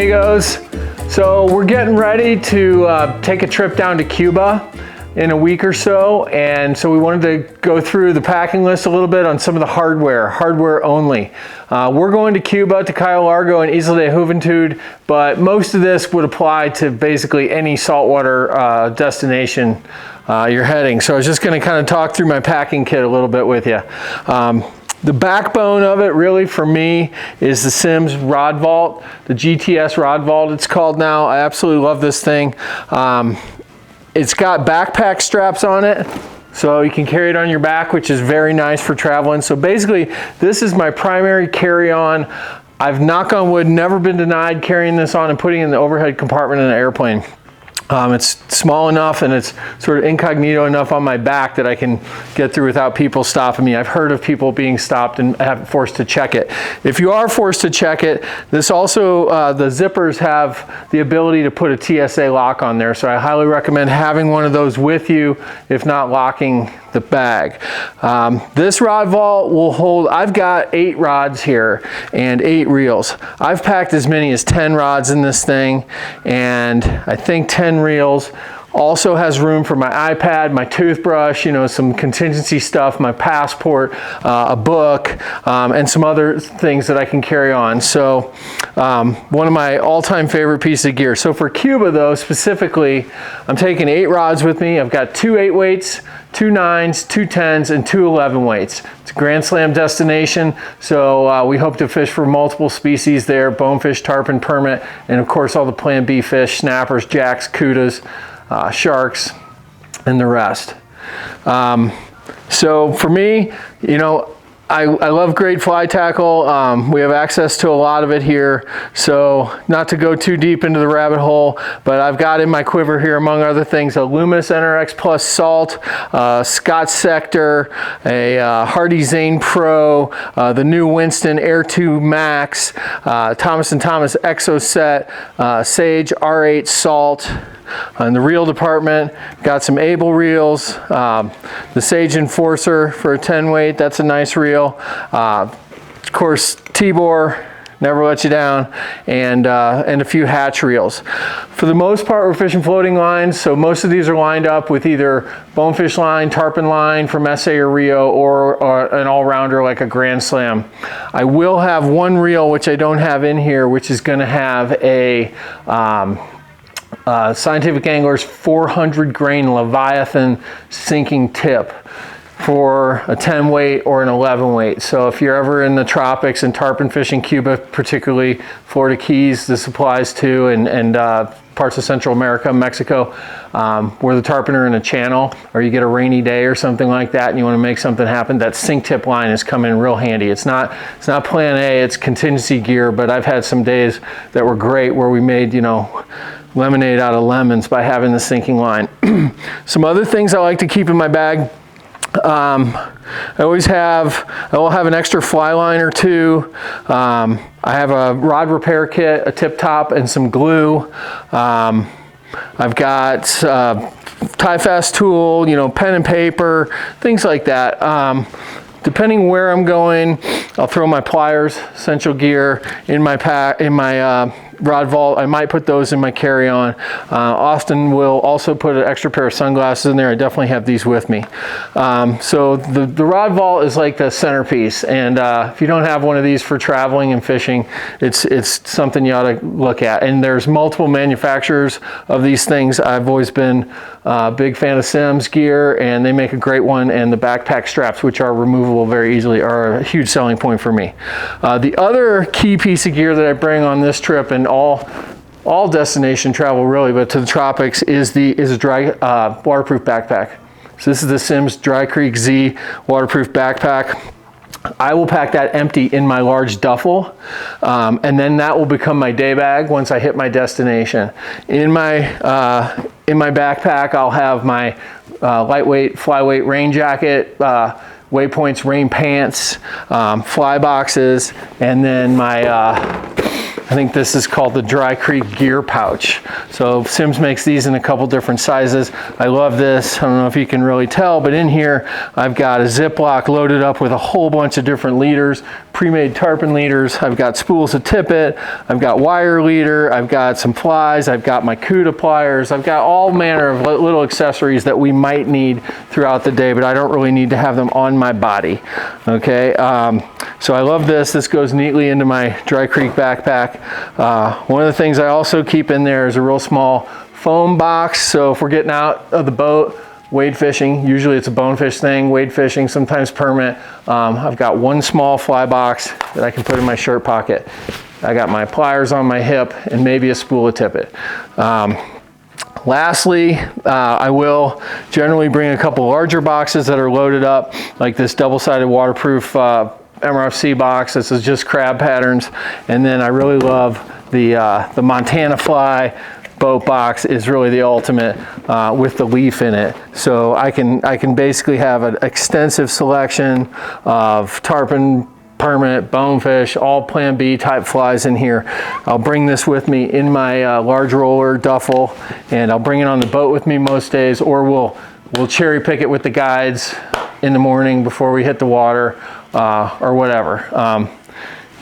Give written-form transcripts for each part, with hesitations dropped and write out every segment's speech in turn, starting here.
amigos. So we're getting ready to take a trip down to Cuba in a week or so, and so we wanted to go through the packing list a little bit on some of the hardware only. We're going to Cuba, to Cayo Largo and Isla de Juventud, but most of this would apply to basically any saltwater destination you're heading. So I was just going to kind of talk through my packing kit a little bit with you. The backbone of it really for me is the Simms Rod Vault, the GTS Rod Vault it's called now. I absolutely love this thing. It's got backpack straps on it, so you can carry it on your back, which is very nice for traveling. So basically, this is my primary carry-on. I've, knock on wood, never been denied carrying this on and putting it in the overhead compartment in an airplane. It's small enough and it's sort of incognito enough on my back that I can get through without people stopping me. I've heard of people being stopped and forced to check it. If you are forced to check it, this also, the zippers have the ability to put a TSA lock on there. So I highly recommend having one of those with you, if not locking the bag. This rod vault will hold, I've got 8 rods here and 8 reels. I've packed as many as 10 rods in this thing, and I think 10 reels. Also has room for my iPad, my toothbrush, you know, some contingency stuff, my passport, a book, and some other things that I can carry on. So one of my all-time favorite pieces of gear. So for Cuba though, specifically, I'm taking 8 rods with me. I've got 2 8-weights, 2 9s, 2 10s, and 2 11 weights. It's a Grand Slam destination, so we hope to fish for multiple species there: bonefish, tarpon, permit, and of course all the Plan B fish, snappers, jacks, cudas, sharks, and the rest. So for me, you know, I love great fly tackle. We have access to a lot of it here, so not to go too deep into the rabbit hole, but I've got in my quiver here, among other things, a Loomis NRX Plus Salt, Scott Sector, a Hardy Zane Pro, the new Winston Air 2 Max, Thomas & Thomas Exo Set, Sage R8 Salt. In the reel department, got some Able reels, the Sage Enforcer for a 10 weight, that's a nice reel. Of course, T-Bore, never let you down, and a few hatch reels. For the most part, we're fishing floating lines, so most of these are lined up with either bonefish line, tarpon line from SA or Rio, or an all-rounder like a Grand Slam. I will have one reel, which I don't have in here, which is going to have a Scientific Anglers 400 grain Leviathan sinking tip for a 10 weight or an 11 weight. So if you're ever in the tropics and tarpon fishing, Cuba, particularly Florida Keys, this applies to, and parts of Central America, Mexico, where the tarpon are in a channel, or you get a rainy day or something like that and you want to make something happen, that sink tip line is coming in real handy. It's not plan A, it's contingency gear, but I've had some days that were great where we made, you know, lemonade out of lemons by having the sinking line. Some other things I like to keep in my bag. I will have an extra fly line or two. I have a rod repair kit, a tip top, and some glue. I've got tie fast tool, you know, pen and paper, things like that. Depending where I'm going, I'll throw my pliers, essential gear, in my rod vault. I might put those in my carry-on. Often will also put an extra pair of sunglasses in there. I definitely have these with me. So the rod vault is like the centerpiece, and if you don't have one of these for traveling and fishing, it's something you ought to look at. And there's multiple manufacturers of these things. I've always been a big fan of Simms gear, and they make a great one, and the backpack straps, which are removable very easily, are a huge selling point for me. The other key piece of gear that I bring on this trip, and all destination travel really, but to the tropics, is a dry waterproof backpack. So this is the Simms Dry Creek Z waterproof backpack. I will pack that empty in my large duffel, and then that will become my day bag once I hit my destination. In my backpack, I'll have my lightweight flyweight rain jacket, Waypoints rain pants, fly boxes, and then my I think this is called the Dry Creek Gear Pouch. So Simms makes these in a couple different sizes. I love this. I don't know if you can really tell, but in here I've got a Ziploc loaded up with a whole bunch of different leaders, pre-made tarpon leaders. I've got spools of tippet, I've got wire leader, I've got some flies, I've got my CUDA pliers, I've got all manner of little accessories that we might need throughout the day, but I don't really need to have them on my body. Okay, so I love this. This goes neatly into my Dry Creek backpack. One of the things I also keep in there is a real small foam box. So if we're getting out of the boat, wade fishing, usually it's a bonefish thing, wade fishing, sometimes permit. I've got one small fly box that I can put in my shirt pocket. I got my pliers on my hip and maybe a spool of tippet. Lastly, I will generally bring a couple larger boxes that are loaded up, like this double-sided waterproof MRFC box. This is just crab patterns. And then I really love the Montana Fly boat box is really the ultimate with the leaf in it. So I can basically have an extensive selection of tarpon, permit, bonefish, all Plan B type flies in here. I'll bring this with me in my large roller duffel, and I'll bring it on the boat with me most days, or we'll cherry pick it with the guides in the morning before we hit the water, or whatever.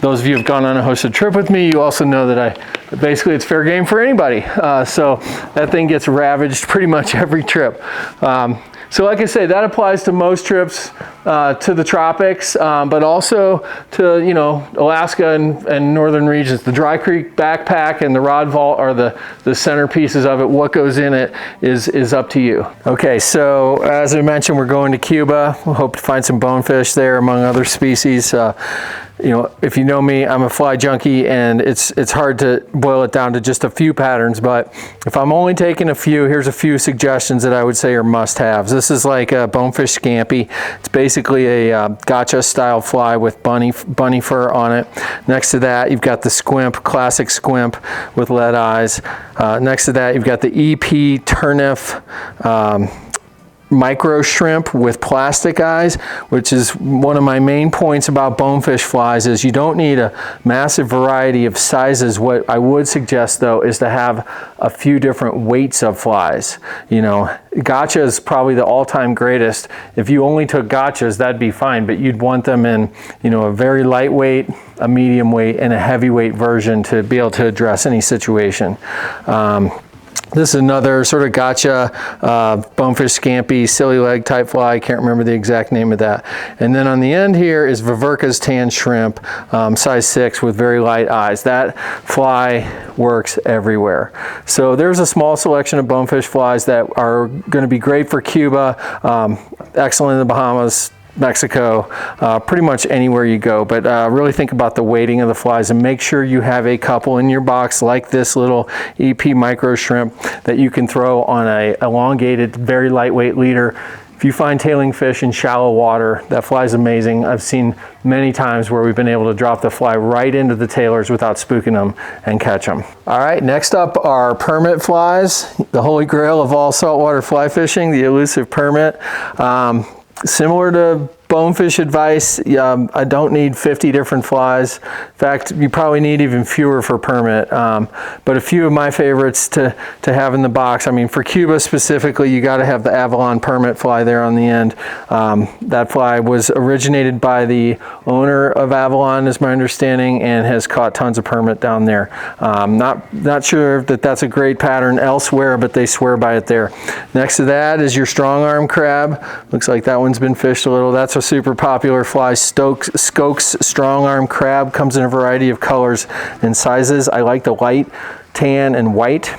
Those of you who have gone on a hosted trip with me, you also know that basically it's fair game for anybody. So that thing gets ravaged pretty much every trip. So like I say, that applies to most trips to the tropics, but also to, you know, Alaska and northern regions. The Dry Creek backpack and the rod vault are the centerpieces of it. What goes in it is up to you. Okay, so as I mentioned, we're going to Cuba. We hope to find some bonefish there, among other species. You know, if you know me, I'm a fly junkie, and it's hard to boil it down to just a few patterns, but if I'm only taking a few, here's a few suggestions that I would say are must-haves. This is like a bonefish scampi. It's basically a gotcha style fly with bunny fur on it. Next to that, you've got the squimp, classic squimp with lead eyes. Next to that, you've got the EP Turnif micro shrimp with plastic eyes, which is one of my main points about bonefish flies, is you don't need a massive variety of sizes. What I would suggest though is to have a few different weights of flies. You know, gotcha is probably the all-time greatest. If you only took gotchas, that'd be fine, but you'd want them in, you know, a very lightweight, a medium weight, and a heavyweight version to be able to address any situation. This is another sort of gotcha bonefish scampi, silly leg type fly. I can't remember the exact name of that. And then on the end here is Viverka's tan shrimp, size 6 with very light eyes. That fly works everywhere. So there's a small selection of bonefish flies that are going to be great for Cuba, excellent in the Bahamas, Mexico, pretty much anywhere you go. But really think about the weighting of the flies and make sure you have a couple in your box, like this little EP micro shrimp that you can throw on a elongated, very lightweight leader. If you find tailing fish in shallow water, that fly is amazing. I've seen many times where we've been able to drop the fly right into the tailors without spooking them and catch them. All right, next up are permit flies, the holy grail of all saltwater fly fishing, the elusive permit. Similar to bonefish advice, I don't need 50 different flies. In fact, you probably need even fewer for permit. But a few of my favorites to have in the box. I mean, for Cuba specifically, you got to have the Avalon permit fly there on the end. That fly was originated by the owner of Avalon, is my understanding, and has caught tons of permit down there. Not sure that that's a great pattern elsewhere, but they swear by it there. Next to that is your strong arm crab. Looks like that one's been fished a little. That's a super popular fly. Skoke's strong arm crab comes in a variety of colors and sizes. I like the light, tan, and white.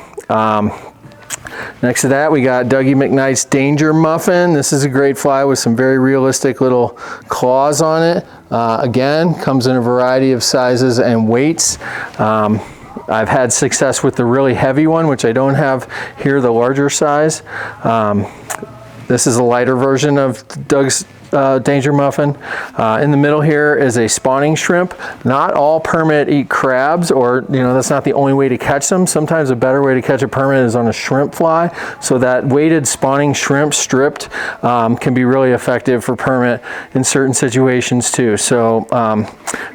Next to that, we got Dougie McKnight's Danger Muffin. This is a great fly with some very realistic little claws on it. Again, comes in a variety of sizes and weights. I've had success with the really heavy one, which I don't have here, the larger size. This is a lighter version of Doug's danger muffin. In the middle here is a spawning shrimp. Not all permit eat crabs, or that's not the only way to catch them. Sometimes a better way to catch a permit is on a shrimp fly. So that weighted spawning shrimp stripped can be really effective for permit in certain situations too. So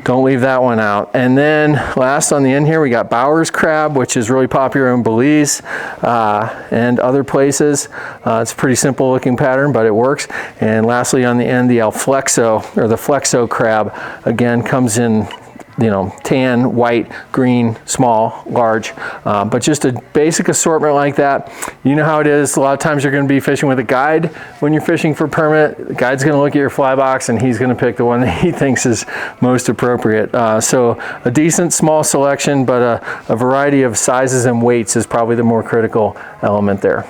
don't leave that one out. And then last on the end here, we got Bowers crab, which is really popular in Belize and other places. It's a pretty simple looking pattern, but it works. And lastly on the end, the Alflexo, or the Flexo crab, again comes in tan, white, green, small, large, but just a basic assortment like that. You know how it is. A lot of times you're going to be fishing with a guide when you're fishing for permit. The guide's going to look at your fly box and he's going to pick the one that he thinks is most appropriate. So a decent small selection, but a variety of sizes and weights is probably the more critical element there.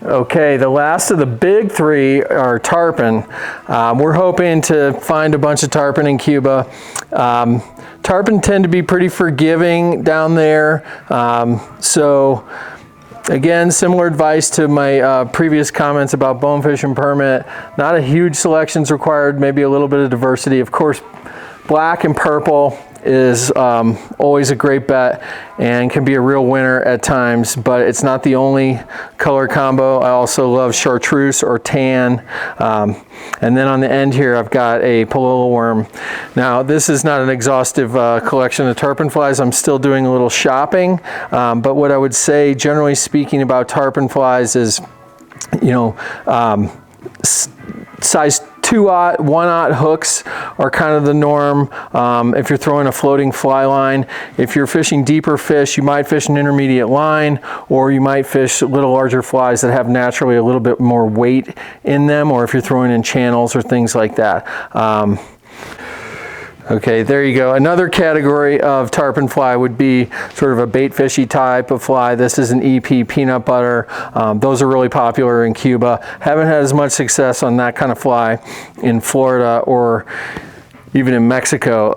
Okay, the last of the big three are tarpon. We're hoping to find a bunch of tarpon in Cuba. Tarpon tend to be pretty forgiving down there. So again, similar advice to my previous comments about bonefish and permit. Not a huge selection's required, maybe a little bit of diversity. Of course, black and purple is always a great bet and can be a real winner at times, but it's not the only color combo. I also love chartreuse or tan. And then on the end here, I've got a palolo worm. Now, this is not an exhaustive collection of tarpon flies. I'm still doing a little shopping, but what I would say, generally speaking, about tarpon flies is, size 2/0, 1/0 hooks are kind of the norm. If you're throwing a floating fly line, if you're fishing deeper fish, you might fish an intermediate line, or you might fish little larger flies that have naturally a little bit more weight in them, or if you're throwing in channels or things like that. Okay, there you go. Another category of tarpon fly would be sort of a bait fishy type of fly. This is an EP peanut butter. Those are really popular in Cuba. Haven't had as much success on that kind of fly in Florida or even in Mexico.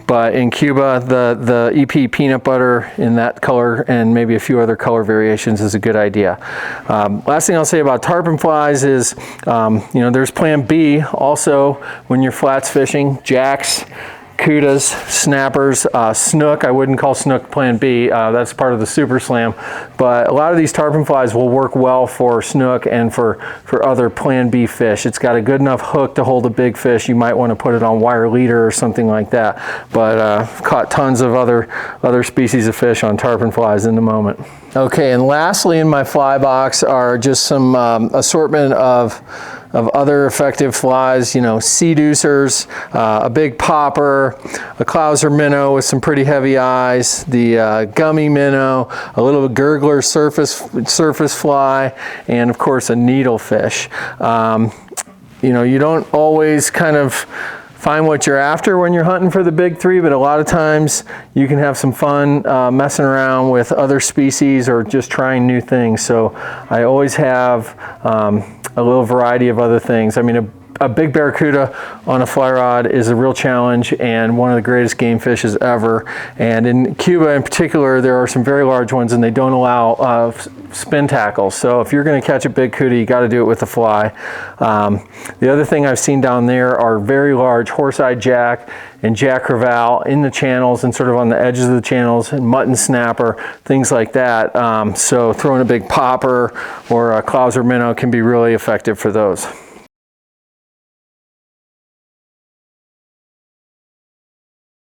But in Cuba, the EP peanut butter in that color and maybe a few other color variations is a good idea. Last thing I'll say about tarpon flies is, there's plan B also when you're flats fishing: jacks, cudas, snappers, snook. I wouldn't call snook plan B. That's part of the super slam. But a lot of these tarpon flies will work well for snook and for other plan B fish. It's got a good enough hook to hold a big fish. You might want to put it on wire leader or something like that. But I've caught tons of other species of fish on tarpon flies in the moment. Okay, and lastly in my fly box are just some assortment of other effective flies, sea deucers, a big popper, a clouser minnow with some pretty heavy eyes, the gummy minnow, a little gurgler surface fly, and of course a needlefish. You don't always kind of find what you're after when you're hunting for the big three, but a lot of times you can have some fun messing around with other species or just trying new things. So I always have a little variety of other things. I mean, a big barracuda on a fly rod is a real challenge and one of the greatest game fishes ever. And in Cuba in particular, there are some very large ones and they don't allow spin tackles. So if you're going to catch a big cuda, you got to do it with a fly. The other thing I've seen down there are very large horse-eyed jack and jack crevalle in the channels and sort of on the edges of the channels, and mutton snapper, things like that. So throwing a big popper or a clouser minnow can be really effective for those.